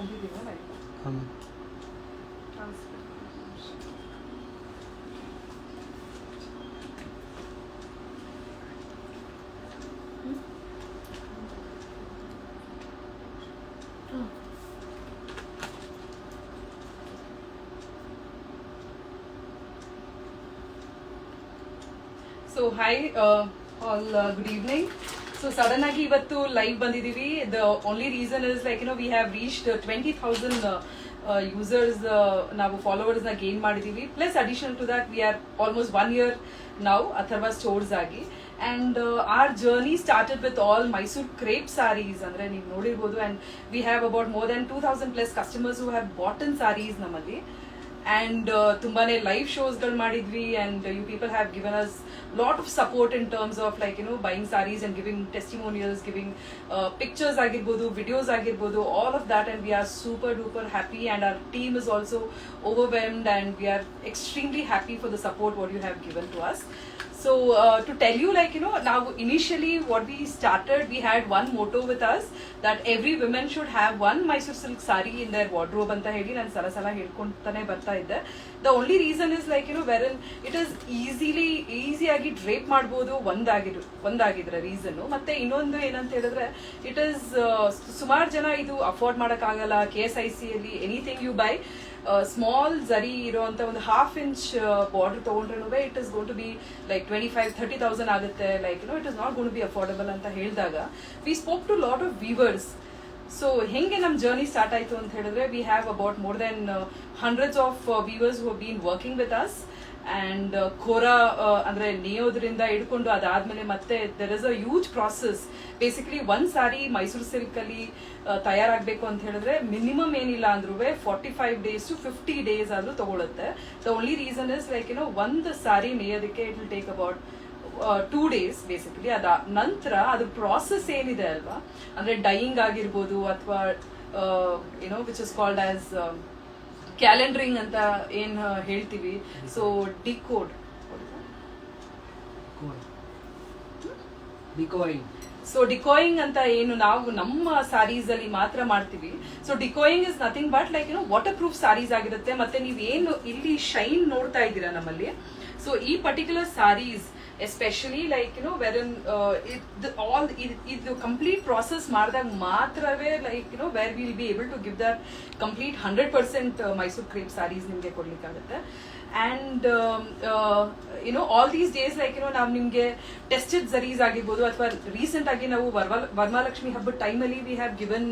So hi all, good evening. So sudden agi ivattu live bandidivi. The only reason is we have reached 20,000 users, ನಾವು followers na gain ಮಾಡಿದೀವಿ. Plus additional to that we are almost 1 year now Atharva stores agi. And our journey started with all Mysore crepe sarees andre ನೀವು ನೋಡಿರಬಹುದು. And we have about more than 2,000 plus customers who have bought in sarees ನಮ್ಮಲ್ಲಿ. And ತುಂಬಾನೇ live ಶೋಸ್ಗಳು ಮಾಡಿದ್ವಿ. And you people have given us lot of support in terms of buying sarees and giving testimonials, giving pictures ಆಗಿರ್ಬೋದು, videos ಆಗಿರ್ಬೋದು, all of that. And we are super duper happy, and our team is also overwhelmed, and we are extremely happy for the support what you have given to us. So to tell you, now initially what we started, we had one motto with us that every woman should have one Mysore silk saree in their wardrobe anta heli nan sala helkontane barta idde. The only reason is wherein it is easy agi drape ಮಾಡಬಹುದು ಒಂದಾಗಿದ್ರೆ reason. ಮತ್ತೆ ಇನ್ನೊಂದು ಏನಂತ ಹೇಳಿದ್ರೆ it is ಸುಮಾರು ಜನ ಇದು afford ಮಾಡಕ್ಕಾಗಲ್ಲ. KSIC ಅಲ್ಲಿ ಎನಿಥಿಂಗ್ ಯು ಬೈ ಸ್ಮಾಲ್ ಜರಿ ಇರೋಂತ ಒಂದು 1/2 inch ಬಾರ್ಡರ್ ತಗೊಂಡ್ರೆ it is going to be 25,000-30,000 ಆಗುತ್ತೆ. It is not going to be affordable ಅಂತ ಹೇಳಿದಾಗ we spoke to lot of weavers. So ಹೆಂಗೆ ನಮ್ಮ ಜರ್ನಿ ಸ್ಟಾರ್ಟ್ ಆಯ್ತು ಅಂತ ಹೇಳಿದ್ರೆ we have about more than hundreds of weavers who have been working with us. And ಖೋರಾ ಅಂದ್ರೆ ನೇಯೋದ್ರಿಂದ ಹಿಡ್ಕೊಂಡು ಅದಾದ್ಮೇಲೆ ಮತ್ತೆ there is a huge process. Basically ಒಂದ್ ಸಾರಿ ಮೈಸೂರು ಸಿಲ್ಕ್ ಅಲ್ಲಿ ತಯಾರಾಗಬೇಕು ಅಂತ ಹೇಳಿದ್ರೆ ಮಿನಿಮಮ್ ಏನಿಲ್ಲ ಅಂದ್ರೂ 45 days to 50 days ಆದ್ರೂ ತಗೊಳುತ್ತೆ. ದ ಓನ್ಲಿ ರೀಸನ್ ಇಸ್ ಒಂದು ಸಾರಿ ನೇಯೋದಕ್ಕೆ it will take about 2 days basically. ಅದ ನಂತರ ಅದ್ರ ಪ್ರಾಸೆಸ್ ಏನಿದೆ ಅಲ್ವಾ, ಅಂದ್ರೆ ಡೈಯಿಂಗ್ ಆಗಿರ್ಬೋದು ಅಥವಾ ವಿಚ್ ಇಸ್ ಕಾಲ್ಡ್ ಆಸ್ ಕ್ಯಾಲೆಂಡರಿಂಗ್ ಅಂತ ಏನ್ ಹೇಳ್ತೀವಿ. ಸೊ ಡಿಕೋಯಿಂಗ್ ಅಂತ ಏನು ನಾವು ನಮ್ಮ ಸಾರೀಸ್ ಅಲ್ಲಿ ಮಾತ್ರ ಮಾಡ್ತೀವಿ. So decoying is nothing but waterproof saris ಆಗಿರುತ್ತೆ. ಮತ್ತೆ ನೀವೇನು ಇಲ್ಲಿ ಶೈನ್ ನೋಡ್ತಾ ಇದ್ದೀರಾ ನಮ್ಮಲ್ಲಿ, ಸೊ ಈ ಪರ್ಟಿಕ್ಯುಲರ್ ಸಾರೀಸ್ ಎಸ್ಪೆಷಲಿ wherein ಇದು ಕಂಪ್ಲೀಟ್ ಪ್ರಾಸೆಸ್ ಮಾಡಿದಾಗ ಮಾತ್ರವೇ where we'll be able to give that complete 100% Mysuru crepe saris ನಿಮ್ಗೆ ಕೊಡ್ಲಿಕ್ಕಾಗುತ್ತೆ. And all these days ನಾವು ನಿಮ್ಗೆ ಟೆಸ್ಟೆಡ್ ಜರೀಸ್ ಆಗಿರ್ಬೋದು ಅಥವಾ ರೀಸೆಂಟ್ ಆಗಿ ನಾವು ವರಮಹಾಲಕ್ಷ್ಮಿ ಹಬ್ಬದ ಟೈಮಲ್ಲಿ we have given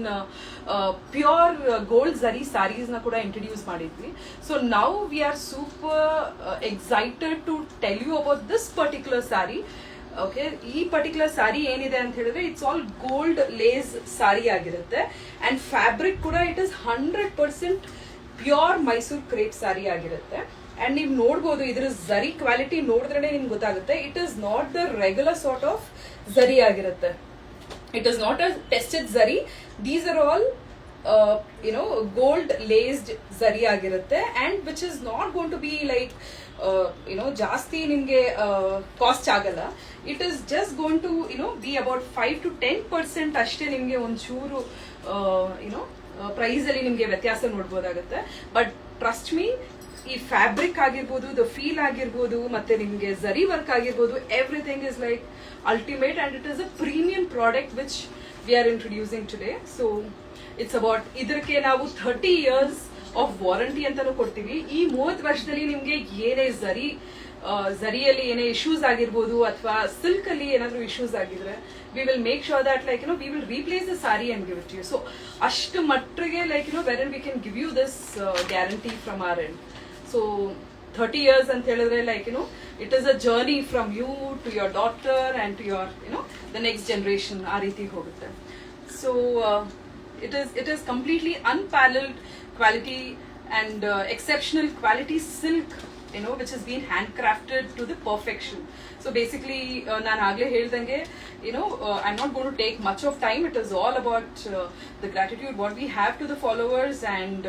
pure gold zari saris ನ ಕೂಡ ಇಂಟ್ರೊಡ್ಯೂಸ್ ಮಾಡಿದ್ವಿ. So now we are super excited to tell you about this particular sari. Okay, ಈ ಪರ್ಟಿಕ್ಯುಲರ್ ಸಾರಿ ಏನಿದೆ ಅಂತ ಹೇಳಿದ್ರೆ it's all gold lace sari ಆಗಿರುತ್ತೆ. ಅಂಡ್ ಫ್ಯಾಬ್ರಿಕ್ ಕೂಡ it is 100% pure Mysuru crepe sari ಆಗಿರುತ್ತೆ. ಅಂಡ್ ನೀವು ನೋಡ್ಬೋದು ಇದ್ರ ಜರಿ ಕ್ವಾಲಿಟಿ ನೋಡಿದ್ರೆ ನಿಮ್ಗೆ ಗೊತ್ತಾಗುತ್ತೆ. It is not the regular sort of zari ಆಗಿರುತ್ತೆ. It is not a tested zari. These are all gold laced zari ಆಗಿರುತ್ತೆ. And which is not going to be ಜಾಸ್ತಿ ನಿಮ್ಗೆ ಕಾಸ್ಟ್ ಆಗಲ್ಲ. It is just going to be about 5 to 10% ಅಷ್ಟೇ ನಿಮ್ಗೆ ಒಂಚೂರು price ಅಲ್ಲಿ ನಿಮ್ಗೆ ವ್ಯತ್ಯಾಸ ನೋಡ್ಬೋದಾಗುತ್ತೆ. ಬಟ್ ಟ್ರಸ್ಟ್ ಮೀ, ಈ ಫ್ಯಾಬ್ರಿಕ್ ಆಗಿರ್ಬೋದು, ದ ಫೀಲ್ ಆಗಿರ್ಬೋದು, ಮತ್ತೆ ನಿಮ್ಗೆ ಜರಿ ವರ್ಕ್ ಆಗಿರ್ಬೋದು, everything is ultimate. And it is a premium product which we are introducing today. So it's about ಇದಕ್ಕೆ ನಾವು 30 years ಆಫ್ ವಾರಂಟಿ ಅಂತಾನು ಕೊಡ್ತೀವಿ. ಈ 30 ವರ್ಷದಲ್ಲಿ ನಿಮ್ಗೆ ಏನೇ ಜರಿಯಲ್ಲಿ ಏನೇ ಇಶ್ಯೂಸ್ ಆಗಿರ್ಬೋದು ಅಥವಾ ಸಿಲ್ಕ್ ಅಲ್ಲಿ ಏನಾದ್ರು ಇಶ್ಯೂಸ್ ಆಗಿದ್ರೆ we will make sure that we will replace the sari and give it you. So ಅಷ್ಟು ಮಟ್ಟಿಗೆ wherein we can give you this guarantee from our end. So 30 years ಅಂತ ಹೇಳಿದ್ರೆ it is a journey from you to your daughter and to your the next generation, ಆ ರೀತಿ ಹೋಗುತ್ತೆ. So it is completely unparalleled quality and exceptional quality silk which has been handcrafted to the perfection. So basically ನಾನು ಆಗ್ಲೇ ಹೇಳ್ದಂಗೆ I'm not going to take much of time. It is all about the gratitude what we have to the followers, and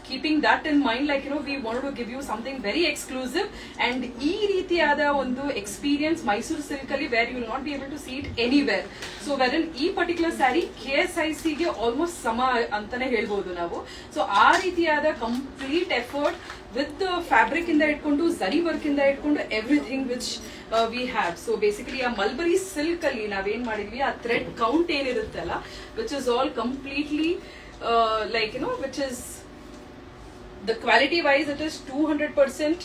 keeping that in mind, like we wanted to give you something very exclusive and ಈ ರೀತಿಯಾದ ಒಂದು experience Mysuru silk ಅಲ್ಲಿ where you will not be able to see it anywhere. So wherein ಈ particular sari KSIC ಗೆ almost ಸಮ ಅಂತಾನೆ ಹೇಳ್ಬೋದು ನಾವು. ಸೊ ಆ ರೀತಿಯಾದ ಕಂಪ್ಲೀಟ್ ಎಫರ್ಟ್ ವಿತ್ ಫ್ಯಾಬ್ರಿಕ್ ಇಂದ ಇಟ್ಕೊಂಡು ಝರಿ ವರ್ಕ್ ಇಂದ ಇಟ್ಕೊಂಡು everything which we have. So basically ಆ ಮಲ್ಬರಿ ಸಿಲ್ಕ್ ಅಲ್ಲಿ ನಾವೇನ್ ಮಾಡಿದ್ವಿ, ಆ ಥ್ರೆಡ್ ಕೌಂಟ್ ಏನಿರುತ್ತಲ್ಲ, which is all completely like which is the quality wise it is 200%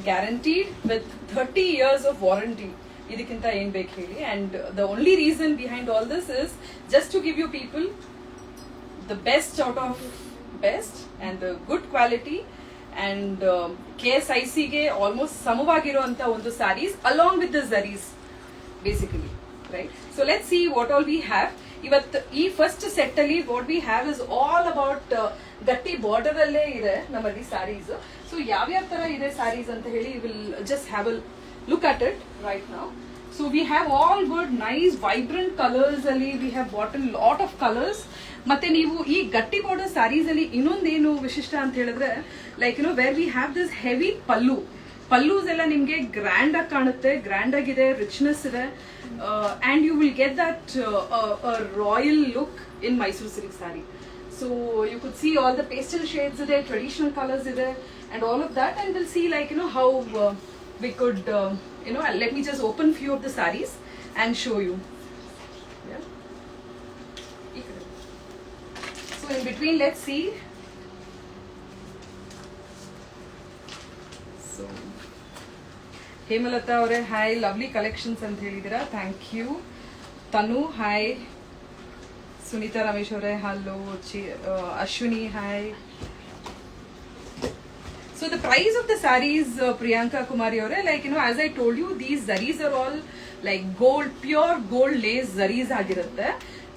guaranteed with 30 years of warranty. ಇದಕ್ಕಿಂತ ಏನ್ ಬೇಕು ಹೇಳಿ. And the only reason behind all this is just to give you people the best out of best and the good quality, and KSIC ಗೆ almost ಸಮವಾಗಿರುವಂತ ಒಂದು sarees along with the zaris basically, right? So let's see what all we have. ಇವತ್ತು ಈ first set ಅಲ್ಲಿ what we have is all about ಗಟ್ಟಿ border ಅಲ್ಲೇ ಇದೆ ನಮ್ಮಲ್ಲಿ saris. So ಯಾವ್ಯಾವ ತರ ಇದೆ ಸ್ಯಾರೀಸ್ ಅಂತ ಹೇಳಿ will just have a look at it right now. So we have all good nice vibrant colours ಅಲ್ಲಿ we have bought a lot of colours. ಮತ್ತೆ ನೀವು ಈ ಗಟ್ಟಿ ಬಾರ್ಡರ್ ಸ್ಯಾರೀಸ್ ಅಲ್ಲಿ ಇನ್ನೊಂದೇನು ವಿಶಿಷ್ಟ ಅಂತ ಹೇಳಿದ್ರೆ, like where we have this heavy pallus ಎಲ್ಲ ನಿಮ್ಗೆ ಗ್ರ್ಯಾಂಡ್ ಆಗಿ ಕಾಣುತ್ತೆ, ಗ್ರ್ಯಾಂಡ್ ಆಗಿದೆ, ರಿಚ್ನೆಸ್ ಇದೆ, and you will get that a royal look in Mysore silk saree. So you could see all the pastel shades there, traditional colors there, and all of that, and we'll see like how we could let me just open few of the sarees and show you. Yeah. So in between, let's see. So Hemalatha ಅವರೇ hi, lovely collections ಅಂತ ಹೇಳಿದಿರಾ, thank you. Tanu hi, Sunita Ramesh ಅವರೇ hello, Ashwini hi. So the price of the sarees, Priyanka Kumari ಅವರೇ, like as I told you, these zaris are all like gold, pure gold lace zaris ಆಗಿರುತ್ತೆ.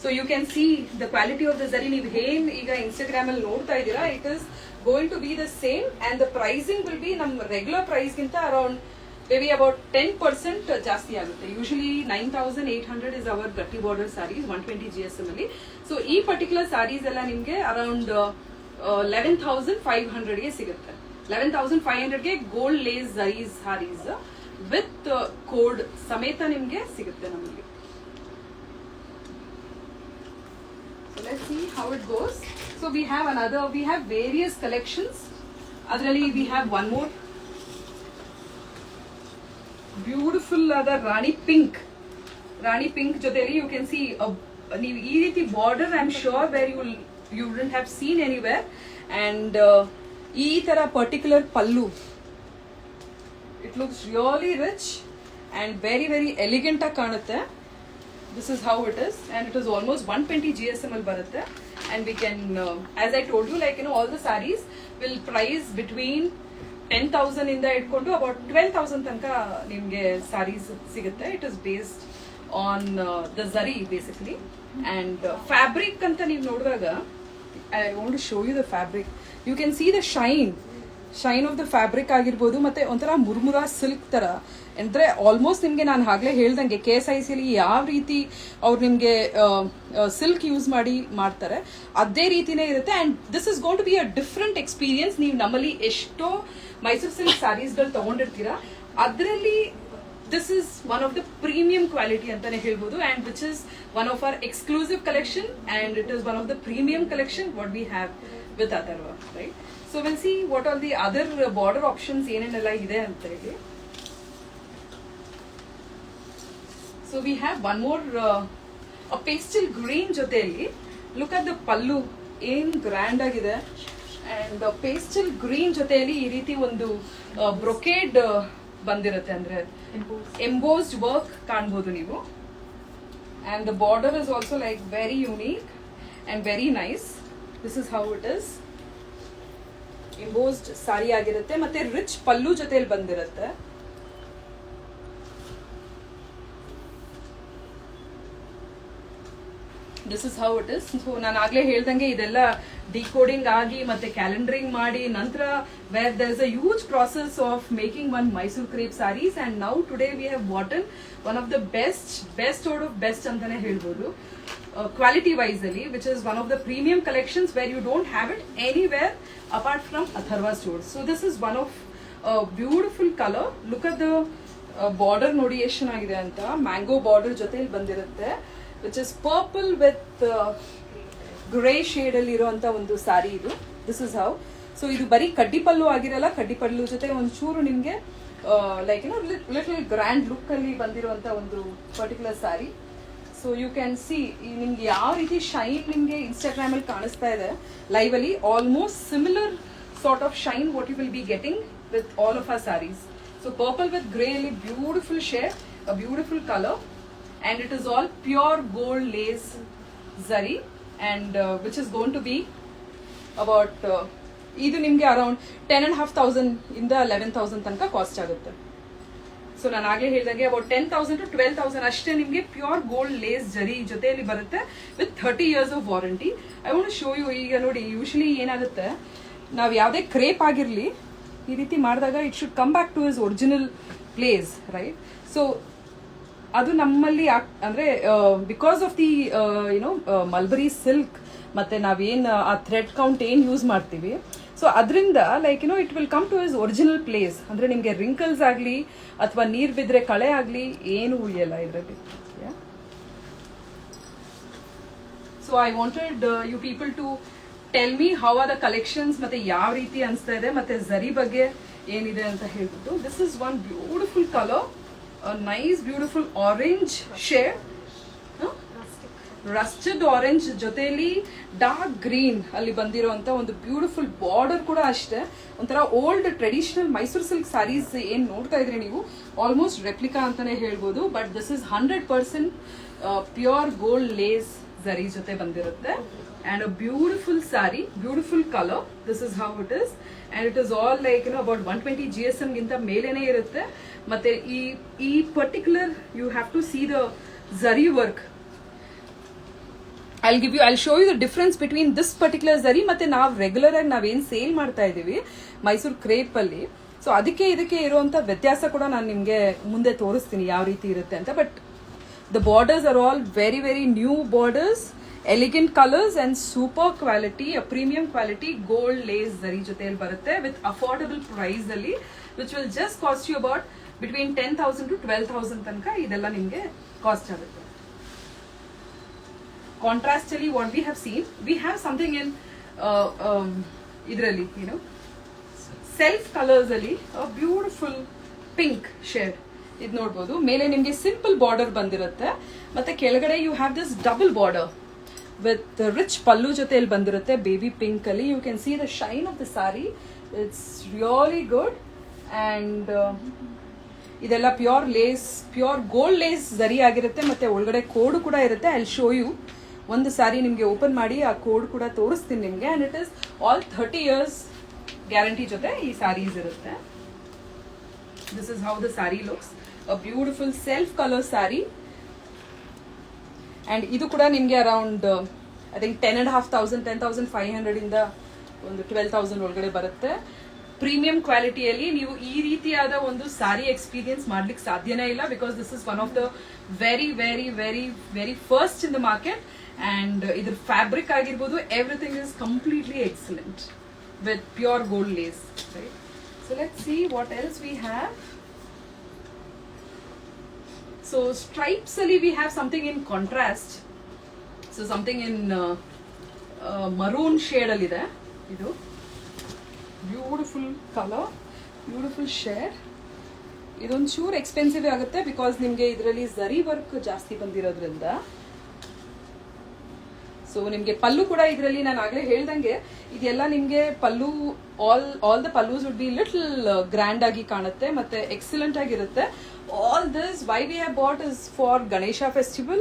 So you can see the quality of the zari. ನೀವು ಏನ್ ಈಗ Instagram ಅಲ್ಲಿ ನೋಡ್ತಾ ಇದ್ದೀರಾ, it is going to be the same, and the pricing will be ನಮ್ಮ regular price ಗಿಂತ around maybe about 10% ಜಾಸ್ತಿ ಆಗುತ್ತೆ. ಯೂಶಲಿ 9,800 is our ಗಟ್ಟಿ ಬಾರ್ಡರ್ ಸಾರೀಸ್ 120 GSM ಅಲ್ಲಿ. ಸೊ ಈ ಪರ್ಟಿಕ್ಯುಲರ್ ಸಾರೀಸ್ ಎಲ್ಲ ನಿಮ್ಗೆ ಅರೌಂಡ್ 11,500 ಗೆ ಸಿಗುತ್ತೆ. 11,500 ಗೆ gold lace zaris saris with code ಸಮೇತ ನಿಮ್ಗೆ ಸಿಗುತ್ತೆ ನಮ್ಮಲ್ಲಿ. So let's see how it goes. So we have various collections. ಅದರಲ್ಲಿ we have one more beautiful ಆದ ರಾಣಿ ಪಿಂಕ್ ಜೊತೆಲಿ ಯು ಕ್ಯಾನ್ ಸಿ ನೀವು ಈ ರೀತಿ border I am sure where you wouldn't have seen anywhere. And ಈ ತರ particular pallu, it looks really rich and very very elegant ಆಗಿ ಕಾಣುತ್ತೆ. This is how it is, and it is almost 120 GSM ಅಲ್ಲಿ ಬರುತ್ತೆ. And we can as I told you like all the saris will price between 10,000 ಇಂದ ಇಟ್ಕೊಂಡು about 12,000 ತನಕ ನಿಮ್ಗೆ ಸಾರೀಸ್ ಸಿಗುತ್ತೆ. It is based on the zari basically. And fabric ಅಂತ ನೀವು ನೋಡಿದಾಗ I want to show you the fabric. You can see the shine of the fabric ಆಗಿರ್ಬೋದು, ಮತ್ತೆ ಒಂಥರ ಮುರ್ಮುರ ಸಿಲ್ಕ್ ತರ ಅಂದ್ರೆ ಆಲ್ಮೋಸ್ಟ್ ನಿಮ್ಗೆ ನಾನು ಆಗ್ಲೇ ಹೇಳ್ದಂಗೆ KSIC ಅಲ್ಲಿ ಯಾವ ರೀತಿ ಅವ್ರು ನಿಮ್ಗೆ ಸಿಲ್ಕ್ ಯೂಸ್ ಮಾಡ್ತಾರೆ ಅದೇ ರೀತಿನೇ ಇರುತ್ತೆ. And this is going to be a different experience. ನೀವು ನಮ್ಮಲ್ಲಿ ಎಷ್ಟೋ ಮೈಸೂರು ಸಿಲ್ಕ್ ಸ್ಯಾರೀಸ್ಗಳು ತಗೊಂಡಿರ್ತೀರಾ, ಅದರಲ್ಲಿ this is one of the premium quality ಅಂತಾನೆ ಹೇಳ್ಬೋದು, and which is one of our exclusive collection, and it is one of the premium collection what we have with Atharva, right? So we'll see what all the other border options ಏನೇನೆಲ್ಲ ಇದೆ ಅಂತ ಹೇಳಿ. So we have one more a pastel green ಜೊತೆಯಲ್ಲಿ. Look at the pallu, ಏನ್ grand ಆಗಿದೆ. And pastel green ಜೊತೆಯಲ್ಲಿ ಈ ರೀತಿ ಒಂದು ಬ್ರೊಕೇಡ್ ಬಂದಿರುತ್ತೆ, ಅಂದ್ರೆ ಎಂಬೋಸ್ಡ್ ವರ್ಕ್ ಕಾಣಬಹುದು ನೀವು. And the border is also like very unique and very nice. This is how it is. Embossed sari ಆಗಿರುತ್ತೆ, ಮತ್ತೆ ರಿಚ್ ಪಲ್ಲು ಜೊತೆಯಲ್ಲಿ ಬಂದಿರುತ್ತೆ. This is how it is. So ನಾನು ಆಗ್ಲೇ ಹೇಳ್ದಂಗೆ ಇದೆಲ್ಲ ಡಿಕೋಡಿಂಗ್ ಆಗಿ ಮತ್ತೆ ಕ್ಯಾಲೆಂಡರಿಂಗ್ ಮಾಡಿ ನಂತರ where there is a huge process of making one Mysore crepe saris. And now today we have bought one of the best out of best ಅಂತಾನೆ ಹೇಳ್ಬೋದು ಕ್ವಾಲಿಟಿ ವೈಸ್ ಅಲ್ಲಿ, which is one of the premium collections where you don't have it anywhere apart from Atharva stores. So this is one of beautiful colour. Look at the border ನೋಡಿ ಎಷ್ಟು ಚೆನ್ನಾಗಿದೆ ಅಂತ. Mango border ಜೊತೆಲಿ ಬಂದಿರುತ್ತೆ, which is purple with grey shade ಅಲ್ಲಿ ಇರುವಂತ ಒಂದು ಸ್ಯಾರಿ ಇದು. This is how. ಸೊ ಇದು ಬರೀ ಕಡ್ಡಿ ಪಲ್ಲು ಆಗಿರಲ್ಲ, ಕಡ್ಡಿ ಪಲ್ಲು ಜೊತೆ ಒಂಚೂರು ನಿಮ್ಗೆ ಲೈಕ್ ಲಿಟಲ್ ಗ್ರ್ಯಾಂಡ್ ಲುಕ್ ಅಲ್ಲಿ ಬಂದಿರುವಂತ ಒಂದು particular sari. So you can see ನಿಮ್ಗೆ ಯಾವ ರೀತಿ ಶೈನ್ ನಿಮ್ಗೆ ಇನ್ಸ್ಟಾಗ್ರಾಮ್ ಅಲ್ಲಿ ಕಾಣಿಸ್ತಾ ಇದೆ ಲೈವ್ ಅಲ್ಲಿ, almost similar sort of shine what you will be getting with all of our saris. So purple with grey ಅಲ್ಲಿ beautiful shade, a beautiful colour, and it is all pure gold lace zari, and which is going to be about ಇದು ನಿಮಗೆ around 10,500 ಇಂದ 11,000 ತನಕ cost ಆಗುತ್ತೆ. So ನಾನು ಆಗಲೇ ಹೇಳಿದಾಗೆ about 10,000 to 12,000 ಅಷ್ಟೇ ನಿಮಗೆ ಪ್ಯೂರ್ ಗೋಲ್ಡ್ ಲೇಸ್ ಜರಿ ಜೊತೆಯಲ್ಲಿ ಬರುತ್ತೆ with 30 years of warranty. I want show you. ಈಗ ನೋಡಿ ಯೂಶಲಿ ಏನಾಗುತ್ತೆ, ನಾವು ಯಾವುದೇ ಕ್ರೇಪ್ ಆಗಿರಲಿ ಈ ರೀತಿ ಮಾಡಿದಾಗ it should come back to his original place, right? So ಅದು ನಮ್ಮಲ್ಲಿ ಅಂದ್ರೆ because of the mulberry silk ಮತ್ತೆ ನಾವೇನ್ ಆ ಥ್ರೆಡ್ ಕೌಂಟ್ ಏನ್ ಯೂಸ್ ಮಾಡ್ತೀವಿ, ಸೊ ಅದರಿಂದ like it will come to his original place. ಅಂದ್ರೆ ನಿಮ್ಗೆ ರಿಂಕಲ್ಸ್ ಆಗ್ಲಿ ಅಥವಾ ನೀರ್ ಬಿದ್ರೆ ಕಳೆ ಆಗ್ಲಿ ಏನು ಉಳಿಯಲ್ಲ ಇದರಲ್ಲಿ. So I wanted you people to tell me how are the collections, ಮತ್ತೆ ಯಾವ ರೀತಿ ಅನಿಸ್ತಾ ಇದೆ, ಮತ್ತೆ ಝರಿ ಬಗ್ಗೆ ಏನಿದೆ ಅಂತ ಹೇಳ್ಬಿಟ್ಟು. This is one beautiful colour, a nice beautiful orange shade, rusted orange ಜೊತೆಲಿ ಡಾರ್ಕ್ ಗ್ರೀನ್ ಅಲ್ಲಿ ಬಂದಿರುವಂತ ಒಂದು ಬ್ಯೂಟಿಫುಲ್ ಬಾರ್ಡರ್ ಕೂಡ ಅಷ್ಟೇ. ಒಂಥರ old traditional Mysuru silk saris ಏನ್ ನೋಡ್ತಾ ಇದ್ರಿ ನೀವು, ಆಲ್ಮೋಸ್ಟ್ ರೆಪ್ಲಿಕಾ ಅಂತಾನೆ ಹೇಳ್ಬೋದು. But this is 100% pure gold lace zari ಜೊತೆ ಬಂದಿರುತ್ತೆ. And a beautiful saree, beautiful color. This is how it is, and it is all like about 120 GSM ಗಿಂತ ಮೇಲೇನೆ ಇರುತ್ತೆ. ಮತ್ತೆ ಈ particular you have to see the zari work. I'll show you the difference between this particular zari ಮತ್ತೆ ನಾವು regular ಆಗಿ ನಾವೇನ್ sale ಮಾಡ್ತಾ ಇದೀವಿ ಮೈಸೂರು ಕ್ರೇಪ್ ಅಲ್ಲಿ. ಸೊ ಅದಕ್ಕೆ ಇದಕ್ಕೆ ಇರುವಂತ ವ್ಯತ್ಯಾಸ ಕೂಡ ನಾನು ನಿಮ್ಗೆ ಮುಂದೆ ತೋರಿಸ್ತೀನಿ ಯಾವ ರೀತಿ ಇರುತ್ತೆ ಅಂತ. But the borders are all very very new borders, elegant colors and super quality, a premium quality gold lace zari ಜೊತೆಯಲ್ಲಿ ಬರುತ್ತೆ with affordable price ಅಲ್ಲಿ, which will just cost you about between 10,000 to 12,000 ತನಕ ಇದೆಲ್ಲ ನಿಮಗೆ cost ಆಗುತ್ತೆ. Contrast ಅಲ್ಲಿ what we have seen, we have something in ಇದರಲ್ಲಿ self colours ಅಲ್ಲಿ ಬ್ಯೂಟಿಫುಲ್ ಪಿಂಕ್ ಶೇಡ್ ಇದು ನೋಡ್ಬೋದು. ಮೇಲೆ ನಿಮ್ಗೆ ಸಿಂಪಲ್ ಬಾರ್ಡರ್ ಬಂದಿರುತ್ತೆ, ಮತ್ತೆ ಕೆಳಗಡೆ you have this double border with rich pallu ಜೊತೆಯಲ್ಲಿ ಬಂದಿರುತ್ತೆ ಬೇಬಿ ಪಿಂಕ್ ಅಲ್ಲಿ. You can see the shine of the sari, it's really good. And ಇದೆಲ್ಲ pure lace, pure gold lace zari ಆಗಿರುತ್ತೆ, ಮತ್ತೆ ಒಳಗಡೆ ಕೋಡ್ ಕೂಡ ಇರುತ್ತೆ. ಐ ಶೋ ಯು ಒಂದು ಸಾರಿ ನಿಮ್ಗೆ ಓಪನ್ ಮಾಡಿ ಆ ಕೋಡ್ ಕೂಡ ತೋರಿಸ್ತೀನಿ ನಿಮ್ಗೆ. And it is all 30 years guarantee ಜೊತೆ ಈ ಸಾರೀಸ್ ಇರುತ್ತೆ. This is how the sorry looks, a beautiful self colour sorry. And ಇದು ಕೂಡ ನಿಮ್ಗೆ ಅರೌಂಡ್ ಐ ಥಿಂಕ್ 10,500 10,500 ಇಂದ ಒಂದು 12,000 ಒಳಗಡೆ ಬರುತ್ತೆ. ಪ್ರೀಮಿಯಂ ಕ್ವಾಲಿಟಿಯಲ್ಲಿ ನೀವು ಈ ರೀತಿಯಾದ ಒಂದು ಸಾರಿ ಎಕ್ಸ್ಪೀರಿಯನ್ಸ್ ಮಾಡ್ಲಿಕ್ಕೆ ಸಾಧ್ಯನೇ ಇಲ್ಲ, because this is one of the very very very very first in the market. And ಇದ್ರ ಫ್ಯಾಬ್ರಿಕ್ ಆಗಿರ್ಬೋದು, everything is completely excellent with pure gold lace, right? So let's see what else we have. So stripes ali we have something in contrast, so something in maroon shade ಅಲ್ಲಿ ಇದೆ. ಇದು beautiful colour, beautiful shade. ಇದೊಂದು ಚೂರು expensive ಆಗುತ್ತೆ because ನಿಮ್ಗೆ ಇದರಲ್ಲಿ ಝರಿ work ಜಾಸ್ತಿ ಬಂದಿರೋದ್ರಿಂದ. ಸೊ ನಿಮ್ಗೆ ಪಲ್ಲು ಕೂಡ ಇದರಲ್ಲಿ ನಾನು ಆಗ್ಲೇ ಹೇಳ್ದಂಗೆ ಇದೆಲ್ಲ ನಿಮ್ಗೆ pallu all the pallus would be little grand ಆಗಿ ಕಾಣುತ್ತೆ ಮತ್ತೆ ಎಕ್ಸಲೆಂಟ್ ಆಗಿರುತ್ತೆ. All this why we have bought is for Ganesha festival,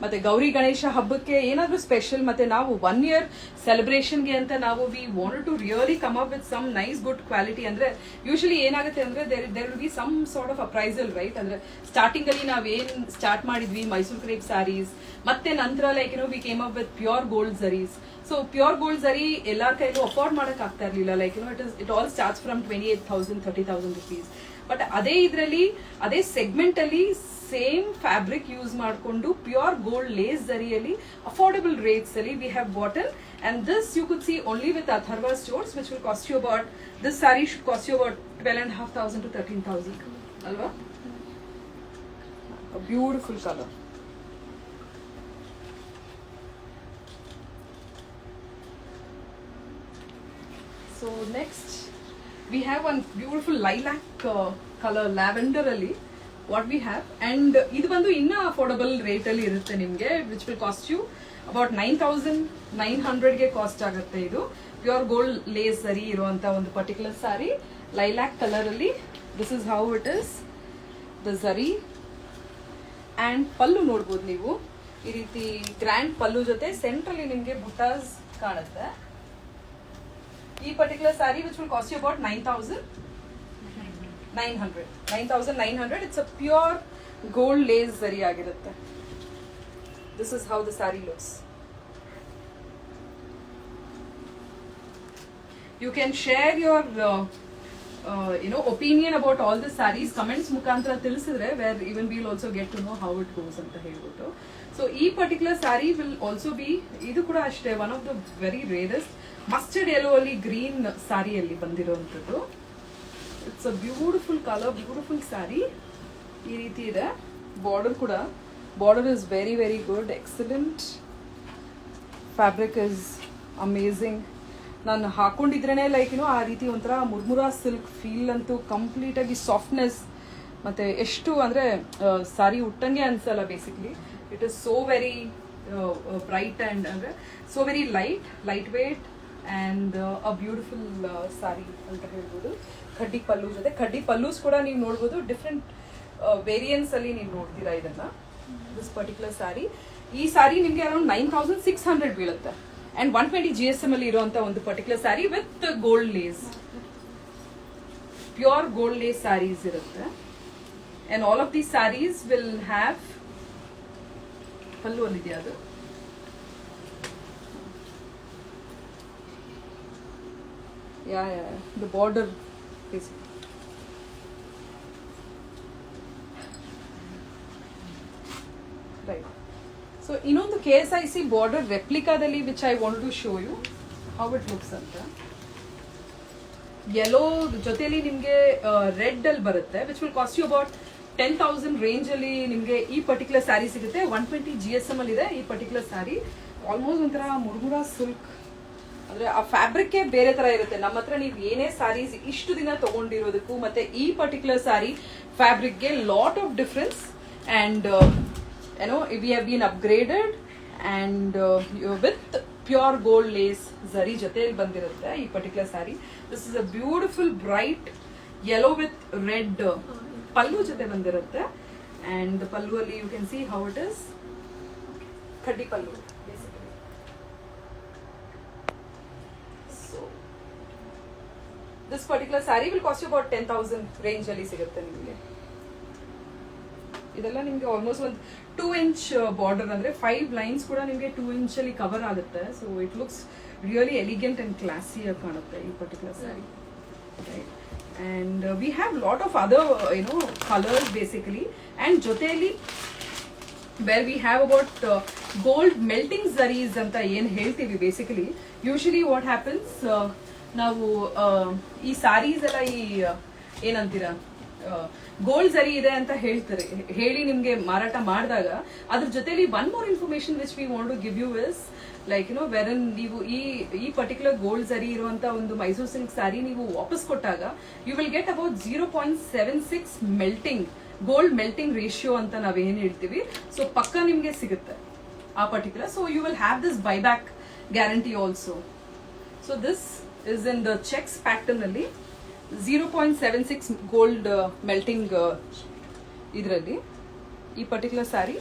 ಮತ್ತೆ ಗೌರಿ ಗಣೇಶ ಹಬ್ಬಕ್ಕೆ ಏನಾದ್ರೂ ಸ್ಪೆಷಲ್, ಮತ್ತೆ ನಾವು 1 year ಸೆಲೆಬ್ರೇಷನ್ಗೆ ಅಂತ ನಾವು we wanted to really come up with some nice good quality. ಅಂದ್ರೆ ಯೂಶಲಿ ಏನಾಗುತ್ತೆ ಅಂದ್ರೆ there will be some sort of appraisal, right? ಅಂದ್ರೆ ಸ್ಟಾರ್ಟಿಂಗ್ ಅಲ್ಲಿ ನಾವೇನ್ ಸ್ಟಾರ್ಟ್ ಮಾಡಿದ್ವಿ ಮೈಸೂರು ಕ್ರೇಪ್ ಸ್ಯಾರೀಸ್, ಮತ್ತೆ ನಂತರ like we came up with pure gold zaris. So pure gold zari ಎಲ್ಲಾರ ಕೈಲೂ ಅಫೋರ್ಡ್ ಮಾಡಕ್ ಆಗ್ತಾ ಇರ್ಲಿಲ್ಲ. Like it all starts from 28,000 30,000 rupees. But ಅದೇ ಇದರಲ್ಲಿ ಅದೇ ಸೆಗ್ಮೆಂಟ್ ಅಲ್ಲಿ ಸೇಮ್ ಫ್ಯಾಬ್ರಿಕ್ ಯೂಸ್ ಮಾಡಿಕೊಂಡು ಪ್ಯೂರ್ ಗೋಲ್ಡ್ ಲೇಸ್ ಜರಿಯಲ್ಲಿ ಅಫೋರ್ಡಬಲ್ ರೇಟ್ಸ್ ಅಲ್ಲಿ we have bought. And this you could see only with Atharva stores, which will cost you about, this sari should cost you about 12,500 to 13,000 ಅಲ್ವಾ? Beautiful colour. So next we have one beautiful lilac color lavender ಅಲ್ಲಿ what we have, and ಇದು ಬಂದು ಇನ್ನ affordable rate ಅಲ್ಲಿ ಇರುತ್ತೆ ನಿಮ್ಗೆ, which will cost you about 9,900 ಗೆ cost ಆಗುತ್ತೆ. ಇದು ಪ್ಯೂರ್ ಗೋಲ್ಡ್ ಲೇಸ್ ಸರಿ ಇರುವಂತ ಒಂದು ಪರ್ಟಿಕ್ಯುಲರ್ ಸಾರಿ ಲೈಲಾಕ್ ಕಲರ್ ಅಲ್ಲಿ. This is how it is the zari. And pallu ನೋಡ್ಬೋದು ನೀವು, ಈ ರೀತಿ ಗ್ರ್ಯಾಂಡ್ ಪಲ್ಲು ಜೊತೆ ಸೆಂಟ್ರಲ್ಲಿ ನಿಮ್ಗೆ ಬುಟಾಸ್ ಕಾಣುತ್ತೆ. ಈ particular sari which will cost you about 9,900. It's a pure gold lace zari ಆಗಿರುತ್ತೆ. This is how the sari looks. You can share your opinion about all the saris comments ಮುಖಾಂತರ ತಿಳಿಸಿದ್ರೆ, where even will also get to know how it goes ಅಂತ ಹೇಳ್ಬಿಟ್ಟು. So ಈ particular sari will also be, ಇದು ಕೂಡ ಅಷ್ಟೇ one of the very rarest mustard yellow ಅಲ್ಲಿ green ಸಾರಿಯಲ್ಲಿ ಬಂದಿರುವಂಥದ್ದು. It's a beautiful colour, beautiful sari. ಈ ರೀತಿ ಇದೆ. ಬಾರ್ಡರ್ ಕೂಡ, border is very very good, excellent. Fabric is amazing. ನಾನು ಹಾಕೊಂಡಿದ್ರೇನೆ ಲೈಕ್ ಆ ರೀತಿ ಒಂಥರ ಮುರ್ಮುರಾ ಸಿಲ್ಕ್ ಫೀಲ್ ಅಂತೂ ಕಂಪ್ಲೀಟ್ ಆಗಿ ಸಾಫ್ಟ್ನೆಸ್, ಮತ್ತೆ ಎಷ್ಟು ಅಂದ್ರೆ ಸಾರಿ ಉಟ್ಟಂಗೆ ಅನ್ಸಲ್ಲ. Basically it is so very bright and ಅಂದ್ರೆ so very lightweight and a beautiful sari ಅಂತ ಹೇಳ್ಬೋದು. ಖಡ್ಡಿ ಪಲ್ಲು ಜೊತೆ, ಖಡ್ಡಿ ಪಲ್ಲೂಸ್ ಕೂಡ ನೀವು ನೋಡ್ಬೋದು, ಡಿಫ್ರೆಂಟ್ ವೇರಿಯನ್ಸ್ ಅಲ್ಲಿ ನೀವು ನೋಡ್ತೀರಾ ಇದನ್ನ. ದಿಸ್ ಪರ್ಟಿಕ್ಯುಲರ್ ಸಾರಿ, ಈ ಸಾರಿ ನಿಮ್ಗೆ ಅರೌಂಡ್ 9,600 ಬೀಳುತ್ತೆ. ಅಂಡ್ 120 GSM ಅಲ್ಲಿ ಇರುವಂತ ಒಂದು particular sari with gold lace, pure gold lace saris ಇರುತ್ತೆ. And all of these saris will have pallu ಅಲ್ಲಿದೆಯಾ ಅದು, the border basically. Right. So ಇನ್ನೊಂದು KSIC ಬಾರ್ಡರ್ ರೆಪ್ಲಿಕಾದಲ್ಲಿ which I want to show you how it looks ಅಂತ. Yellow ಜೊತೆಲಿ ನಿಮ್ಗೆ ರೆಡ್ ಅಲ್ಲಿ ಬರುತ್ತೆ, which will cost you about 10,000 range ಅಲ್ಲಿ ನಿಮ್ಗೆ ಈ ಪರ್ಟಿಕ್ಯುಲರ್ ಸ್ಯಾರಿ ಸಿಗುತ್ತೆ. 120 GSM ಅಲ್ಲಿ ಇದೆ ಈ ಪರ್ಟಿಕ್ಯುಲರ್ ಸ್ಯಾರಿ. ಆಲ್ಮೋಸ್ಟ್ ಒಂಥರ ಮುರ್ಮುರಾ ಸಿಲ್ಕ್, ಅಂದ್ರೆ ಆ ಫ್ಯಾಬ್ರಿಕ್ ಬೇರೆ ತರ ಇರುತ್ತೆ. ನಮ್ಮ ಹತ್ರ ನೀವು ಏನೇ ಸ್ಯಾರೀಸ್ ಇಷ್ಟು ದಿನ ತಗೊಂಡಿರೋದಕ್ಕೂ ಮತ್ತೆ ಈ ಪರ್ಟಿಕ್ಯುಲರ್ ಸ್ಯಾರಿ ಫ್ಯಾಬ್ರಿಕ್ಗೆ lot of difference. And we have been upgraded and with pure gold lace zari ಜೊತೆಯಲ್ಲಿ ಬಂದಿರುತ್ತೆ ಈ particular saree. This is a beautiful bright yellow with red pallu ಜೊತೆ ಬಂದಿರುತ್ತೆ. ಅಂಡ್ ಪಲ್ಲು ಅಲ್ಲಿ you can see how it is khaddi pallu. This particular saree will cost you about 10,000 range ಅಲ್ಲಿ ಸಿಗುತ್ತೆ ನಿಮಗೆ. ಇದೆಲ್ಲ ನಿಮಗೆ ಆಲ್ಮೋಸ್ಟ್ ಒಂದು 2 inch ಬಾರ್ಡರ್, ಅಂದ್ರೆ 5 lines ಕೂಡ ನಿಮಗೆ 2 inch ಅಲ್ಲಿ ಕವರ್ ಆಗುತ್ತೆ. So it looks really elegant and classy ಆಗಿ ಕಾಣುತ್ತೆ ಈ particular saree. And we have lot of other colours basically. And ಜೊತೆಯಲ್ಲಿ where we have about gold melting zaris ಅಂತ ಏನ್ ಹೇಳ್ತೀವಿ ಬೇಸಿಕಲಿ. ಯೂಶಲಿ ವಾಟ್ ಹ್ಯಾಪನ್ಸ್, ನಾವು ಈ ಸ್ಯಾರೀಸ್ ಎಲ್ಲ ಈ ಏನಂತೀರಾ ಗೋಲ್ಡ್ ಝರಿ ಇದೆ ಅಂತ ಹೇಳ್ತಾರೆ, ಹೇಳಿ ನಿಮ್ಗೆ ಮಾರಾಟ ಮಾಡಿದಾಗ ಅದ್ರ ಜೊತೆಲಿ one more information which we want to give you is like ವೆರನ್ ನೀವು ಈ ಪರ್ಟಿಕ್ಯುಲರ್ ಗೋಲ್ಡ್ ಝರಿ ಇರುವಂತ ಒಂದು ಮೈಸೂರು ಸಿಲ್ಕ್ ಸ್ಯಾರಿ ನೀವು ವಾಪಸ್ ಕೊಟ್ಟಾಗ you will get about 0.76 melting gold melting ratio ಅಂತ ನಾವೇನ್ ಹೇಳ್ತೀವಿ. ಸೊ ಪಕ್ಕ ನಿಮ್ಗೆ ಸಿಗುತ್ತೆ ಆ particular. So you will have this buyback guarantee also. So this is in the checks pattern ಅಲ್ಲಿ 0.76 ಗೋಲ್ಡ್ ಮೆಲ್ಟಿಂಗ್ ಇದರಲ್ಲಿ ಈ particular sari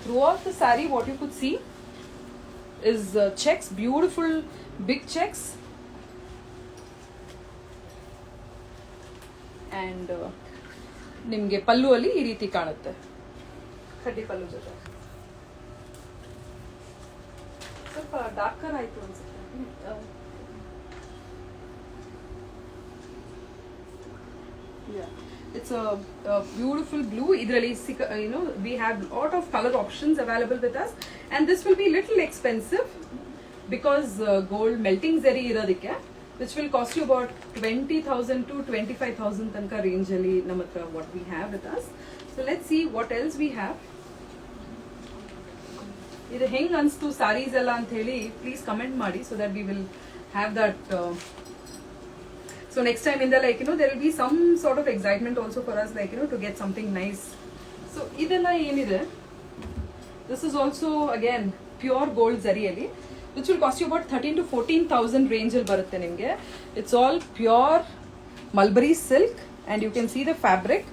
throughout the saree what you could see is checks, beautiful big checks, and ನಿಮಗೆ ಪಲ್ಲು ಅಲ್ಲಿ ಈ ರೀತಿ ಕಾಣುತ್ತೆ, ಕಡ್ಡಿ ಪಲ್ಲು ಜೊತೆ. ಸ್ವಲ್ಪ ಡಾರ್ಕರ್ ಆಯ್ತು ಅನ್ಸುತ್ತೆ. It's a beautiful blue. Idrali, we have lot of color options available with us, and this will be little expensive because gold melting zari irodike, which will cost you about 20,000 to 25,000 tanka range ali namatra what we have with us. So let's see what else we have. Idu heng anstu sarees ella ant heli please comment ಮಾಡಿ, so that we will have that. So next time in the there will be some sort of excitement also for us, to get something nice. So idella enide, this is also again pure gold zari ali, which will cost you about 13 to 14,000 range al barutte nimge. It's all pure mulberry silk, and you can see the fabric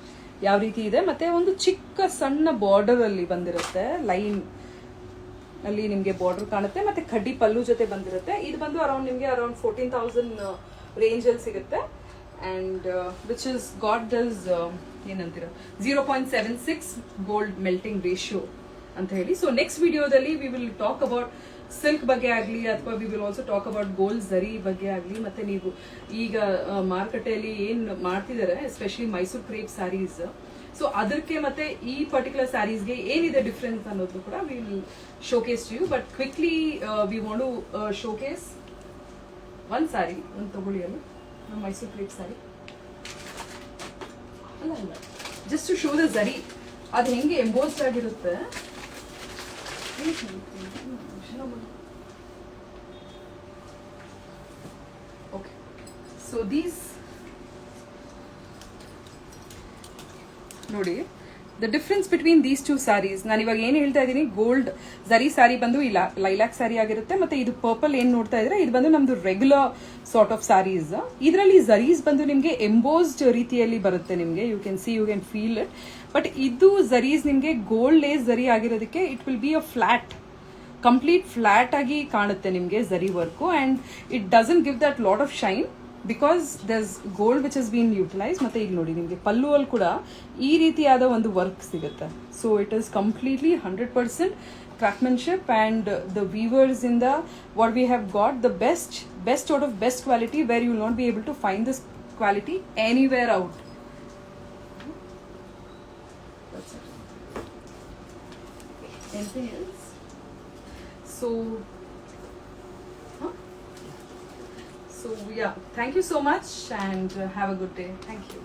yav reeti ide, matte ಒಂದು ಚಿಕ್ಕ ಸಣ್ಣ border ಅಲ್ಲಿ ಬಂದಿರುತ್ತೆ, line ಅಲ್ಲಿ ನಿಮಗೆ border ಕಾಣುತ್ತೆ, ಮತ್ತೆ ಕಡ್ಡಿ ಪಲ್ಲು ಜೊತೆ ಬಂದಿರುತ್ತೆ. ಇದು ಬಂದು ಅರೌಂಡ್ 14,000 ರೇಂಜ್ ಅಲ್ಲಿ ಸಿಗುತ್ತೆ, and which is got this ಏನಂತೀರಾ 0.76 ಗೋಲ್ಡ್ ಮೆಲ್ಟಿಂಗ್ ರೇಷಿಯೋ ಅಂತ ಹೇಳಿ. ಸೊ ನೆಕ್ಸ್ಟ್ ವಿಡಿಯೋದಲ್ಲಿ we will talk about silk ಬಗ್ಗೆ ಆಗಲಿ, ಅಥವಾ we will also talk about gold zari ಬಗ್ಗೆ ಆಗಲಿ. ಮತ್ತೆ ನೀವು ಈಗ ಮಾರುಕಟ್ಟೆಯಲ್ಲಿ ಏನು ಮಾಡ್ತಿದ್ದಾರೆ, especially Mysore crepe sarees, so ಅದಕ್ಕೆ ಮತ್ತೆ ಈ ಪರ್ಟಿಕ್ಯುಲರ್ ಸ್ಯಾರೀಸ್ಗೆ ಏನಿದೆ ಡಿಫ್ರೆನ್ಸ್ ಅನ್ನೋದು ಕೂಡ we will showcase to you. But quickly we want to showcase ಒಂದು ಸ್ಯಾರಿ, ಒಂದು ತಗೊಳ್ಳಿ ಅಲ್ಲ, ನಮ್ಮ ಮೈಸೂರು ಕ್ರೇಪ್ ಸ್ಯಾರಿ ಅಲ್ಲ, just to show the zari ಅದು ಹೆಂಗೆ ಎಂಬೋಸ್ಡ್ ಆಗಿರುತ್ತೆ. ಓಕೆ, ಸೊ ದೀಸ್ ನೋಡಿ the difference between these two saris. ನಾನು ಇವಾಗ ಏನು ಹೇಳ್ತಾ ಇದ್ದೀನಿ, ಗೋಲ್ಡ್ ಝರಿ ಸ್ಯಾರಿ ಬಂದು ಇಲ್ಲ ಲೈಲಾಕ್ ಸ್ಯಾರಿ ಆಗಿರುತ್ತೆ, ಮತ್ತೆ ಇದು ಪರ್ಪಲ್ ಏನು ನೋಡ್ತಾ ಇದ್ರೆ ಇದು ಬಂದು ನಮ್ದು ರೆಗ್ಯುಲರ್ ಸಾರ್ಟ್ ಆಫ್ ಸ್ಯಾರೀಸ್. ಇದರಲ್ಲಿ ಝರೀಸ್ ಬಂದು ನಿಮಗೆ ಎಂಬೋಸ್ಡ್ ರೀತಿಯಲ್ಲಿ ಬರುತ್ತೆ, ನಿಮಗೆ you can feel it. But ಇದು ಝರೀಸ್ ನಿಮಗೆ ಗೋಲ್ಡ್ ಲೇಸ್ ಝರಿ ಆಗಿರೋದಕ್ಕೆ it will be a flat, complete flat ಆಗಿ ಕಾಣುತ್ತೆ ನಿಮಗೆ zari work, and it doesn't give that lot of shine because there's gold which has been utilise. ಮತ್ತೆ ಈಗ ನೋಡಿ ನಿಮಗೆ ಪಲ್ಲು ಅಲ್ಲಿ ಕೂಡ ಈ ರೀತಿಯಾದ ಒಂದು ವರ್ಕ್ ಸಿಗುತ್ತೆ. So it is completely 100% craftsmanship, and the weavers in the what we have got the best out of best quality, where you will not be able to find this quality anywhere out. That's it. Anything else? So yeah, thank you so much, and have a good day. Thank you.